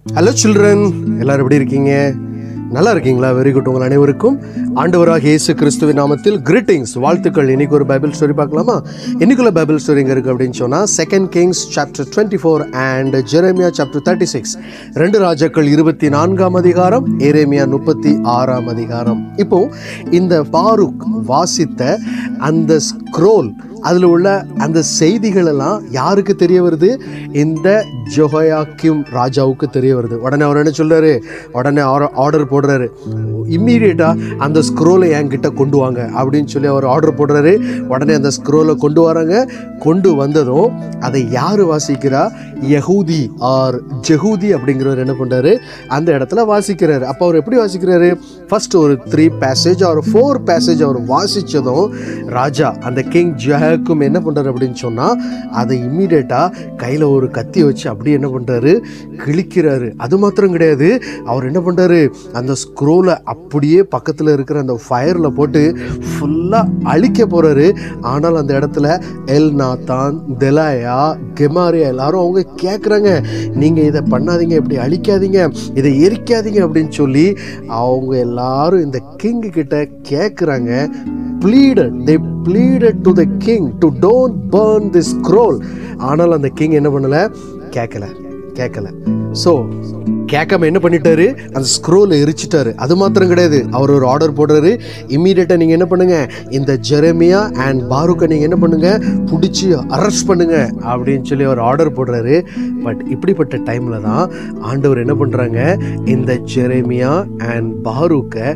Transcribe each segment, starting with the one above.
Hello children, எல்லாரும் எப்படி இருக்கீங்க? நல்லா இருக்கீங்களா? Very good. உங்கள் அனைவருக்கும் ஆண்டவராக இயேசு கிறிஸ்துவின் நாமத்தில் கிரீட்டிங்ஸ், வாழ்த்துக்கள். இன்னைக்கு ஒரு பைபிள் ஸ்டோரி பார்க்கலாமா? இன்னைக்குள்ள பைபிள் ஸ்டோரி எங்கே இருக்குது அப்படின்னு சொன்னால் 2 Kings chapter 24 and Jeremiah chapter 36. 2 ராஜாக்கள் 24ஆம் அதிகாரம், எரேமியா 36ஆம் அதிகாரம். இப்போ இந்த பாருக் வாசித்த அந்த ஸ்க்ரோல், அதில் உள்ள அந்த செய்திகள் எல்லாம் யாருக்கு தெரிய வருது? இந்த ஜெஹோயாக்கிம் ராஜாவுக்கு தெரிய வருது. உடனே அவர் என்ன சொல்றாரு? உடனே ஆர்டர் போடுறாரு, இம்மீடியட்டாக அந்த ஸ்க்ரோலை என்கிட்ட கொண்டு வாங்க அப்படின்னு சொல்லி அவர் ஆர்டர் போடுறாரு. உடனே அந்த ஸ்க்ரோலை கொண்டு வராங்க. கொண்டு வந்ததும் அதை யார் வாசிக்கிறா? யஹூதி ஆர் ஜெஹூதி அப்படிங்கிறவர் என்ன பண்ணுறாரு? அந்த இடத்துல வாசிக்கிறாரு. அப்போ அவர் எப்படி வாசிக்கிறாரு? ஃபர்ஸ்ட் ஒரு 3 பேசேஜ் ஒரு 4 பேசேஜ் அவர் வாசித்ததும் ராஜா அந்த கிங் ஜெஹோயாக்கிம் என்ன பண்ணுறாரு அப்படின்னு சொன்னால், அதை இம்மீடியட்டாக கையில் ஒரு கத்தி வச்சு அப்படியே என்ன பண்ணுறாரு? கிழிக்கிறாரு. அது மாத்திரம் கிடையாது, அவர் என்ன பண்ணுறாரு? அந்த ஸ்க்ரோலை அப்படியே பக்கத்தில் இருக்கிற அந்த ஃபயரில் போட்டு ஃபுல்லாக அழிக்க போகிறாரு. ஆனால் அந்த இடத்துல எல்நாத்தான், தெலாயா, கெமாரியா எல்லாரும் அவங்க கேட்குறாங்க, நீங்கள் இதை பண்ணாதீங்க, இப்படி அழிக்காதீங்க, இதை எரிக்காதீங்க அப்படின்னு சொல்லி அவங்க எல்லாரும் இந்த கிங் கிட்ட கேட்குறாங்க. They pleaded to the king to don't burn this scroll. ஆனால் அந்த கிங் என்ன பண்ணல? கேட்கல. ஸோ கேட்காம என்ன பண்ணிட்டாரு? அந்த ஸ்க்ரோலை எரிச்சிட்டாரு. அது மாத்திரம் கிடையாது, அவர் ஒரு ஆர்டர் போடுறாரு, இம்மீடியட்டாக நீங்கள் என்ன பண்ணுங்க, இந்த ஜெரமியா அண்ட் பாருக்கை நீங்கள் என்ன பண்ணுங்க, பிடிச்சி அரெஸ்ட் பண்ணுங்க அப்படின்னு சொல்லி அவர் ஆர்டர் போடுறாரு. பட் இப்படிப்பட்ட டைமில் தான் ஆண்டவர் என்ன பண்ணுறாங்க? இந்த ஜெரமியா அண்ட் பாருக்கை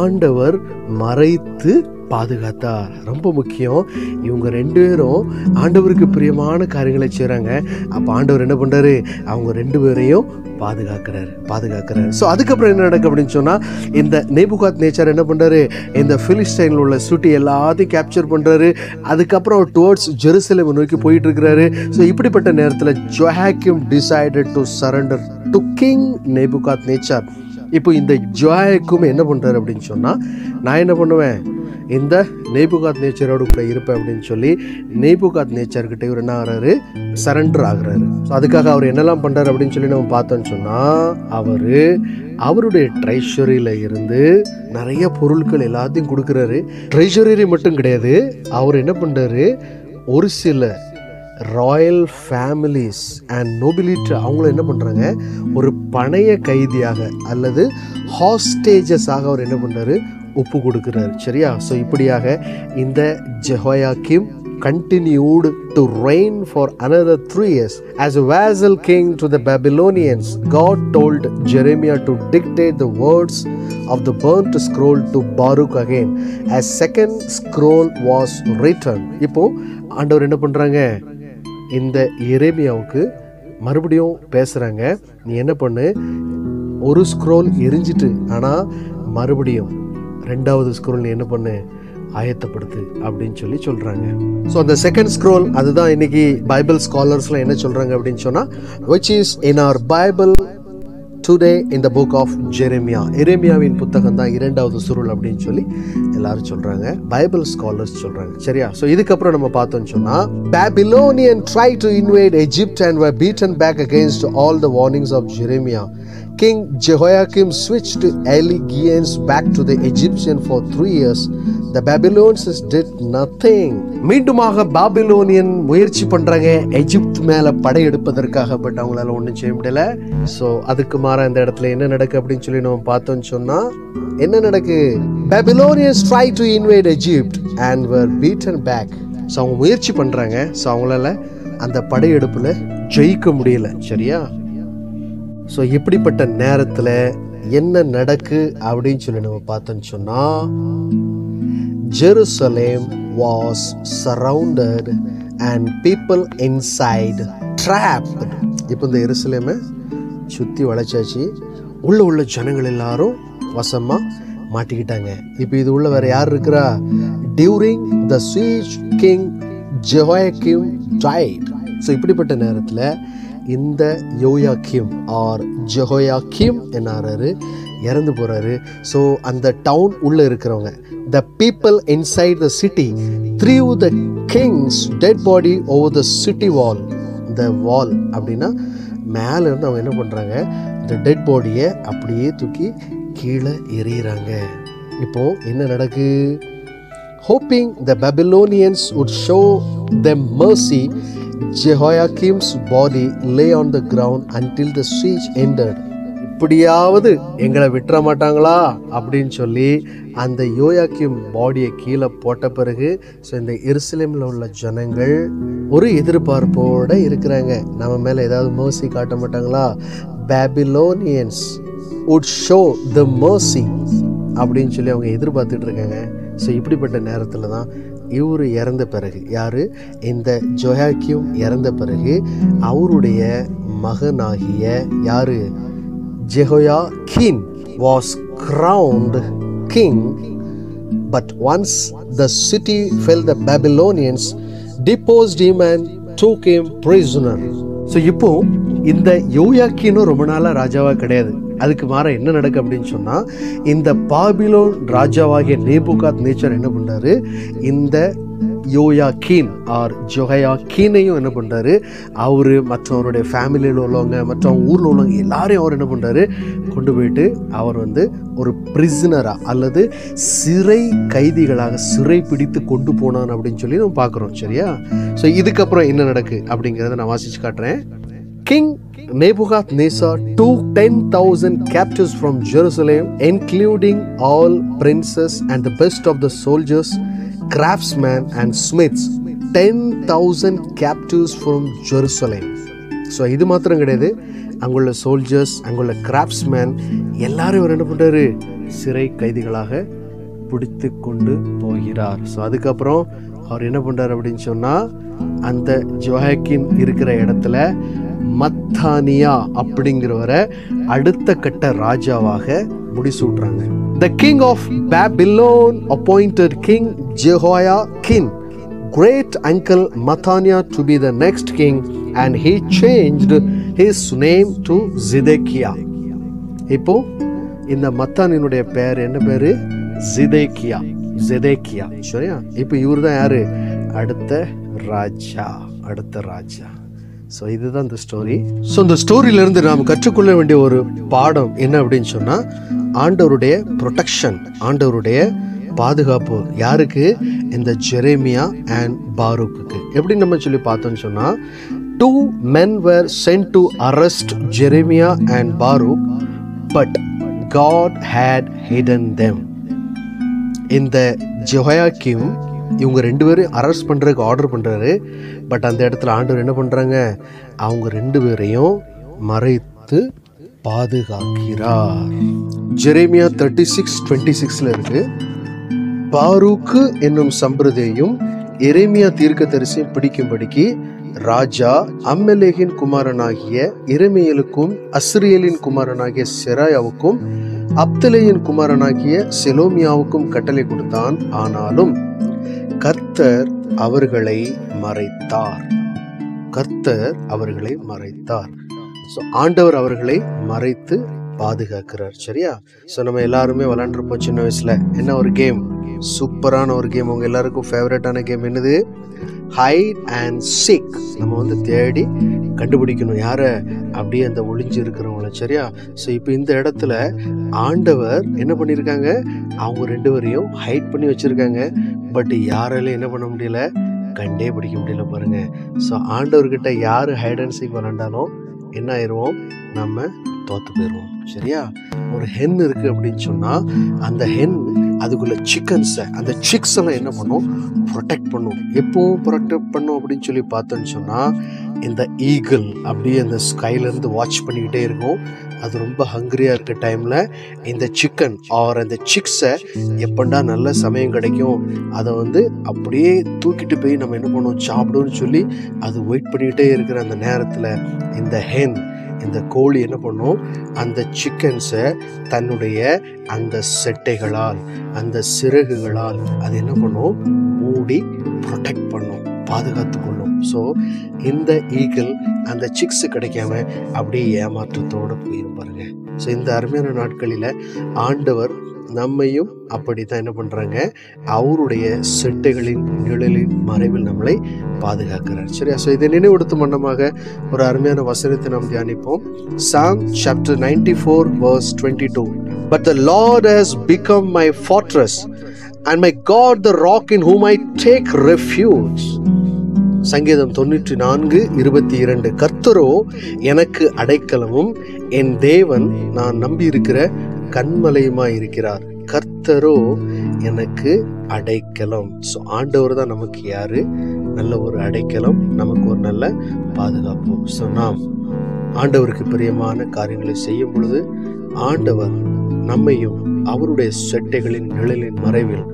ஆண்டவர் மறைத்து பாதுகாத்தார். ரொம்ப முக்கியம். இவங்க 2 பேரும் ஆண்டவருக்கு பிரியமான காரியங்களை செய்கிறாங்க. அப்போ ஆண்டவர் என்ன பண்ணுறாரு? அவங்க 2 பேரையும் பாதுகாக்கிறாரு. ஸோ அதுக்கப்புறம் என்ன நடக்கு அப்படின்னு சொன்னால், இந்த நேபுகாத்நேச்சார் என்ன பண்ணுறாரு? இந்த பிலிஸ்டைனில் உள்ள சிட்டி எல்லாத்தையும் கேப்சர் பண்ணுறாரு. அதுக்கப்புறம் டுவர்ட்ஸ் ஜெருசலேம் நோக்கி போயிட்டு இருக்கிறாரு. ஸோ இப்படிப்பட்ட நேரத்தில் Jehoiakim decided to surrender to king Nebuchadnezzar. இப்போ இந்த ஜெஹோயாக்கிம் என்ன பண்ணுறாரு அப்படின்னு சொன்னால், நான் என்ன பண்ணுவேன், இந்த நேபுகாத்நேச்சரோடு கூட இருப்பேன் அப்படின்னு சொல்லி நேபுகாத்நேச்சர்கிட்ட இவர் என்ன ஆகிறாரு? சரண்டர் ஆகுறாரு. ஸோ அதுக்காக அவர் என்னெல்லாம் பண்ணுறாரு அப்படின்னு சொல்லி நம்ம பார்த்தோன்னு சொன்னால், அவருடைய ட்ரெஷரியில் இருந்து நிறைய பொருட்கள் எல்லாத்தையும் கொடுக்குறாரு. ட்ரெஷரி மட்டும் கிடையாது, அவர் என்ன பண்ணுறாரு? ஒரு சில ராயல் ஃபேமிலிஸ் அண்ட் நோபிலிட்டி அவங்கள என்ன பண்ணுறாங்க? ஒரு பணைய கைதியாக அல்லது ஹாஸ்டேஜஸாக அவர் என்ன பண்ணுறாரு? ஒப்பு கொடுக்கிறார். சரியா? ஸோ இப்படியாக இந்த ஜெஹோயாக்கிம் continued to reign for another 3 years as a vassal king to the Babylonians. God told Jeremiah to dictate the words of the burnt scroll to Baruch again as second scroll was written. இப்போ ஆண்டவர் என்ன பண்றாங்க? இந்த எரேமியாவுக்கு மறுபடியும் பேசுறாங்க, நீ என்ன பண்ணு, ஒரு ஸ்க்ரோல் எரிஞ்சிட்டு, ஆனால் மறுபடியும் 2வது ஸ்க்ரோல் நீ என்ன பண்ணு, ஆயத்தப்படுத்து அப்படின்னு சொல்லி சொல்றாங்க. ஸோ அந்த செகண்ட் ஸ்க்ரோல், அதுதான் இன்னைக்கு பைபிள் ஸ்காலர்ஸ்லாம் என்ன சொல்றாங்க அப்படின்னு சொன்னா, which is in our Bible today in the book of Jeremiah. எரேமியாவின் புத்தகம் தான் 2வது சுருள் அப்படின்னு சொல்லி எல்லாரும் சொல்றாங்க, பைபிள் ஸ்காலர்ஸ் சொல்றாங்க. சரியா? ஸோ இதுக்கப்புறம் நம்ம பார்த்தோம்னு சொன்னா, Babylonian tried to invade Egypt and were beaten back against all the warnings of Jeremiah. King Jehoiakim switched allegiance back to the Egyptian for 3 years. The Babylonians did nothing. மீண்டுமாக Babylonian முயற்சி பண்றாங்க Egypt மேல படையெடுப்பதற்காக. But அவங்களால ஒன்றும் செய்ய முடியல. So அதுக்கு மாற இந்த இடத்துல என்ன நடக்கு அப்படின்னு சொல்லி நம்ம பார்த்தோம்னு சொன்னா, என்ன நடக்கு? Babylonians tried to invade Egypt and were beaten back. So அவங்க முயற்சி பண்றாங்க. ஸோ அவங்களால அந்த படையெடுப்புல ஜெயிக்க முடியல. சரியா? ஸோ இப்படிப்பட்ட நேரத்தில் என்ன நடக்கு அப்படின்னு சொல்லி நம்ம பார்த்தோன்னு சொன்னால், Jerusalem was surrounded and people inside trapped. இப்போ இந்த எருசலேமை சுற்றி வளைச்சாச்சு, உள்ள ஜனங்கள் எல்லாரும் வசமாக மாட்டிக்கிட்டாங்க. இப்போ இது உள்ள வேற யார் இருக்கிறா? During the siege king Jehoiakim died. So இப்படிப்பட்ட நேரத்தில் இந்த யோயாக்கிம் ஆர் ஜெஹோயாக்கிம் என்னாரு? இறந்து போறாரு. ஸோ அந்த டவுன் உள்ள இருக்கிறவங்க, the people inside the city threw the king's dead body over the city wall. The wall அப்படின்னா மேலே இருந்து அவங்க என்ன பண்ணுறாங்க, இந்த டெட் பாடியை அப்படியே தூக்கி கீழே எறிகிறாங்க. இப்போது என்ன நடக்கு? Hoping the Babylonians would show them mercy, Jehoiakim's body lay on the ground until the siege ended. இப்படியாவது எங்களை விட்டுற மாட்டாங்களா அப்படின்னு சொல்லி அந்த யோயாக்கிம் பாடியை கீழே போட்ட பிறகு ஸோ இந்த எருசலேமில் உள்ள ஜனங்கள் ஒரு எதிர்பார்ப்போடு இருக்கிறாங்க. நம்ம மேலே ஏதாவது mercy காட்ட மாட்டாங்களா? Babylonians would show the mercy அப்படின்னு சொல்லி அவங்க எதிர்பார்த்துட்டு இருக்காங்க. ஸோ இப்படிப்பட்ட நேரத்தில் தான் இவர் இறந்த பிறகு, யார்? இந்த ஜோயாக்கிம் இறந்த பிறகு அவருடைய மகனாகிய யார்? Jehoiakim was crowned king, but once the city fell, the Babylonians deposed him and took him prisoner. So இப்போ இந்த யோயாக்கினும் ரொம்ப நாளாக ராஜாவாக கிடையாது. அதுக்கு மாற என்ன நடக்கு அப்படின்னு சொன்னால், இந்த பாபிலோன் ராஜாவாகிய நேபுகாத் நேச்சர் என்ன பண்ணுறாரு, இந்த யோயாக்கீன் ஆர் ஜோயாக்கீனையும் என்ன பண்ணுறாரு, அவர் மற்றவருடைய ஃபேமிலியில் உள்ளவங்க மற்ற ஊரில் உள்ளவங்க எல்லாரையும் அவர் என்ன பண்ணுறாரு, கொண்டு போயிட்டு அவர் ஒரு பிரிசனராக அல்லது சிறை கைதிகளாக சிறை பிடித்து கொண்டு போனான் அப்படின்னு சொல்லி நம்ம பார்க்குறோம். சரியா? ஸோ இதுக்கப்புறம் என்ன நடக்கு அப்படிங்கிறத நான் வாசித்து காட்டுறேன். King Nebuchadnezzar took 10,000 captives from Jerusalem, including all princes and the best of the soldiers, craftsmen and smiths. 10,000 captives from Jerusalem. So இது மாத்திரம் கிடையாது, அங்குள்ள சோல்ஜர்ஸ், அங்குள்ள கிராஃப்ட்ஸ்மேன் எல்லாரும் இவர் என்ன பண்ணுறாரு, சிறை கைதிகளாக பிடித்து கொண்டு போகிறார். ஸோ அதுக்கப்புறம் அவர் என்ன பண்ணுறாரு அப்படின்னு சொன்னால், அந்த ஜோயாக்கிம் இருக்கிற இடத்துல மத்தானியா அப்படிங்கிறவரை அடுத்த கட்ட ராஜாவாக முடிசூட்டுறாங்க. The king of Babylon appointed King Jehoiakim, great uncle Mattaniah, to be the next king, and he changed his name to Zedekiah. இப்போ இந்த மத்தானியனுடைய பேர் என்ன பேரு? ஜெதேக்கியா. சரியா? இப்போ இவர் தான் யாரு? அடுத்த ராஜா. ஸோ இதுதான் இந்த ஸ்டோரி. ஸோ இந்த ஸ்டோரியிலேருந்து நாம் கற்றுக்கொள்ள வேண்டிய ஒரு பாடம் என்ன அப்படின்னு சொன்னால், ஆண்டவருடைய ப்ரொடெக்ஷன், ஆண்டவருடைய பாதுகாப்பு யாருக்கு? இந்த ஜெரேமியா அண்ட் பாரூக்குக்கு. எப்படி நம்ம சொல்லி பார்த்தோம்னு சொன்னால், 2 men were sent to arrest Jeremiah and Baruch, but God had hidden them. இந்த ஜெஹோயாக்கிம் இவங்க 2 பேரும் அரெஸ்ட் பண்ணுறதுக்கு ஆர்டர் பண்ணுறாரு. பட் அந்த இடத்துல ஆண்டவர் என்ன பண்ணுறாங்க, அவங்க 2 பேரையும் மறைத்து பாதுகாக்கிறார். ஜெரேமியா 36:26 இருக்கு, பாரூக்கு என்னும் சம்பிரதியையும் எரேமியா தீர்க்கதரிசியும் பிடிக்கும்படிக்கு ராஜா அம்மலேகின் குமாரனாகிய எரேமியேலுக்கும் அஸ்ரியலின் குமாரனாகிய செராயாவுக்கும் அப்தலேயின் குமாரனாகிய செலோமியாவுக்கும் கட்டளை கொடுத்தான். ஆனாலும் கர்த்தர் அவர்களை மறைத்தார். ஸோ ஆண்டவர் அவர்களை மறைத்து பாதுகாக்கிறார். சரியா? ஸோ நம்ம எல்லாருமே விளையாண்டுருப்போம் சின்ன வயசுல. என்ன ஒரு கேம், சூப்பரான ஒரு கேம், உங்க எல்லாருக்கும் ஃபேவரட்டான கேம் என்னது? Hide and seek. நம்ம தேடி கண்டுபிடிக்கணும் யார, அப்படியே அந்த ஒளிஞ்சு இருக்கிறவங்கள. சரியா? ஸோ இப்போ இந்த இடத்துல ஆண்டவர் என்ன பண்ணியிருக்காங்க, அவங்க 2 பேரையும் ஹைட் பண்ணி வச்சிருக்காங்க. பட் யாராலையும் என்ன பண்ண முடியல, கண்டே பிடிக்க முடியல. பாருங்க. ஸோ ஆண்டவர்கிட்ட யாரு ஹைட் அண்ட் சீக் விளாண்டாலும் என்ன ஆயிடுவோம், நம்ம தோத்து போயிடுவோம். சரியா? ஒரு ஹென் இருக்கு அப்படின்னு சொன்னா, அந்த ஹென் அதுக்குள்ள சிக்கன்ஸை, அந்த சிக்ஸ் எல்லாம் என்ன பண்ணும், ப்ரொடெக்ட் பண்ணும். எப்பவும் ப்ரொடெக்ட் பண்ணும் அப்படின்னு சொல்லி பார்த்தோன்னு சொன்னா, இந்த ஈகிள் அப்படியே அந்த ஸ்கைலேருந்து வாட்ச் பண்ணிக்கிட்டே இருக்கும். அது ரொம்ப ஹங்கிரியாக இருக்க டைமில் இந்த சிக்கன் ஆர் அந்த சிக்ஸை எப்பண்டா நல்ல சமயம் கிடைக்கும், அதை அப்படியே தூக்கிட்டு போய் நம்ம என்ன பண்ணுவோம், சாப்பிடுவோம்னு சொல்லி அது வெயிட் பண்ணிக்கிட்டே இருக்கிற அந்த நேரத்தில் இந்த ஹென், இந்த கோழி என்ன பண்ணும், அந்த சிக்கன்ஸை தன்னுடைய அந்த செட்டைகளால், அந்த சிறகுகளால் அது என்ன பண்ணும், மூடி ப்ரொடெக்ட் பண்ணும், பாதுகாத்து கொள்ளும். ஸோ இந்த ஈகிள் அந்த சிக்ஸ் கிடைக்காம அப்படியே ஏமாற்றத்தோடு போயிரும் பாருங்க. ஸோ இந்த அருமையான நாட்களில் ஆண்டவர் நம்மையும் அப்படித்தான் என்ன பண்றாங்க, அவருடைய செட்டைகளின் நிழலின் மறைவில் நம்மளை பாதுகாக்கிறார். சரியா? ஸோ இதை நினைவுறுத்தும் வண்ணமாக ஒரு அருமையான வசனத்தை நாம் தியானிப்போம். Psalm chapter 94 verse 22. But the Lord has become my fortress and my God the rock in whom I take refuge. சங்கீதம் 94:22. கர்த்தரோ எனக்கு அடைக்கலமும் என் தேவன் நான் நம்பி இருக்கிற கன்மலையுமாய் இருக்கிறார். கர்த்தரோ எனக்கு அடைக்கலம். ஸோ ஆண்டவர் தான் நமக்கு யாரு? நல்ல ஒரு அடைக்கலம், நமக்கு ஒரு நல்ல பாதுகாப்பு. ஸோ நாம் ஆண்டவருக்கு பிரியமான காரியங்களை செய்யும் பொழுது ஆண்டவர் நம்மையும் அவருடைய செட்டைகளின் நிழலின் மறைவில்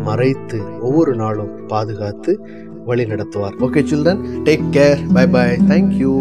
மறைத்து ஒவ்வொரு நாளும் பாதுகாத்து வழி நடத்துவார். Okay children, take care. Bye bye. Thank you.